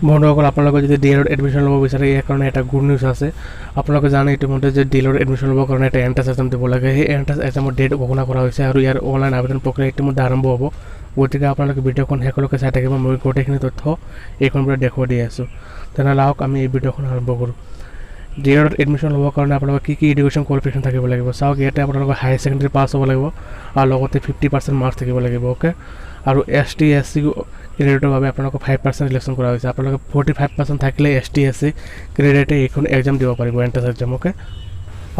বন্ধুসকল আপোনালোকে যদি D.EL.ED এডমিশ্যন ল'ব বিচাৰে ইয়াৰ কাৰণে এটা গুড নিউজ আছে। আপোনালোকে জানে ইতিমধ্যে যে D.EL.ED এডমিশ্যন ল'বৰ কাৰণে এটা এণ্ট্ৰেন্স এক্সাম দিব লাগে। সেই এণ্ট্ৰেন্স এক্সামৰ ডেট ঘোষণা কৰা হৈছে আৰু ইয়াৰ অনলাইন আবেদন প্ৰক্ৰিয়া ইতিমধ্যে আৰম্ভ হ'ব। গতিকে আপোনালোকে ভিডিঅ'খন শেষলৈকে চাই থাকিব। মই গোটেইখিনি তথ্য এইখন পৰা দেখুৱাই দি আছোঁ। তেনেহ'লে আহক আমি এই ভিডিঅ'খন আৰম্ভ কৰোঁ। D.EL.ED এডমিশ্যন ল'বৰ কাৰণে আপোনালোকৰ কি এডুকেশ্যন কোৱালিফিকেশ্যন থাকিব লাগিব চাওক। ইয়াতে আপোনালোকৰ হায়াৰ ছেকেণ্ডেৰী পাছ হ'ব লাগিব আৰু লগতে 50% মাৰ্কছ থাকিব লাগিব। অ'কে, আৰু ST SC ক্ৰেডিটৰ বাবে আপোনালোকক 5% ৰিলেকশ্যন কৰা হৈছে। আপোনালোকে 45% থাকিলে ST SC ক্ৰেডিটে এইখন এক্সাম দিব পাৰিব, এণ্ট্ৰেন্স এক্সাম। অ'কে,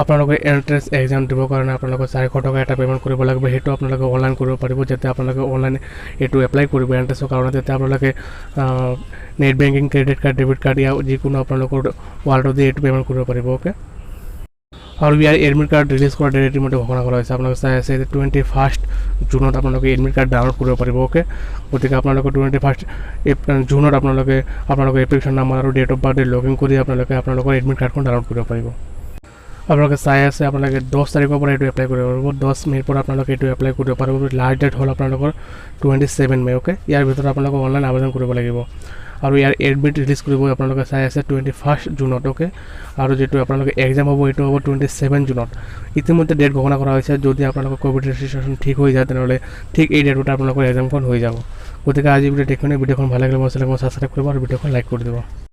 আপোনালোকে এণ্ট্ৰেন্স এক্সাম দিবৰ কাৰণে আপোনালোকে 400 টকা এটা পে'মেণ্ট কৰিব লাগিব। সেইটো আপোনালোকে অনলাইন কৰিব পাৰিব। যেতিয়া আপোনালোকে অনলাইন এইটো এপ্লাই কৰিব এণ্ট্ৰেন্সৰ কাৰণে, তেতিয়া আপোনালোকে net banking, credit card, debit card ইয়াৰ যিকোনো আপোনালোকৰ ৱালেটত দি এইটো পে'মেণ্ট কৰিব পাৰিব। অ'কে, আৰু ইয়াৰ এডমিট কাৰ্ড ৰিলিজ কৰা ডেট ইতিমধ্যে ঘোষণা কৰা হৈছে। আপোনালোকে চাই আছে 21 জুনত আপোনালোকে এডমিট কাৰ্ড ডাউনলোড কৰিব পাৰিব। অ'কে, গতিকে আপোনালোকে 21 জুনত আপোনালোকে আপোনালোকৰ এপ্লিকেশ্যন নাম্বাৰ আৰু date of birth log in কৰি আপোনালোকৰ এডমিট কাৰ্ডখন ডাউনলোড কৰিব পাৰিব। আপোনালোকে চাই আছে আপোনালোকে 10 তাৰিখৰ পৰা এইটো এপ্লাই কৰিব পাৰিব। 10 মে'ৰ পৰা আপোনালোকে এইটো এপ্লাই কৰিব পাৰিব। লাষ্ট ডেট হ'ল আপোনালোকৰ 27 মে'। অ'কে, ইয়াৰ ভিতৰত আপোনালোকে অনলাইন আবেদন কৰিব লাগিব আৰু ইয়াৰ এডমিট ৰিলিজ কৰিব আপোনালোকে চাই আছে 21 জুনত। অ'কে, আৰু যিটো আপোনালোকে এক্সাম হ'ব এইটো হ'ব 27 জুনত। ইতিমধ্যে ডেট ঘোষণা কৰা হৈছে। যদি আপোনালোকৰ ক'ভিড ৰেজিষ্ট্ৰেশ্যন ঠিক হৈ যায় তেনেহ'লে ঠিক এই ডেটতে আপোনালোকৰ এক্সামখন হৈ যাব। গতিকে আজি ভিডিঅ'খন ভাল লাগিলে মই চেনেলখন ছাবস্ক্ৰাইব কৰিব আৰু ভিডিঅ'খন লাইক কৰি দিব।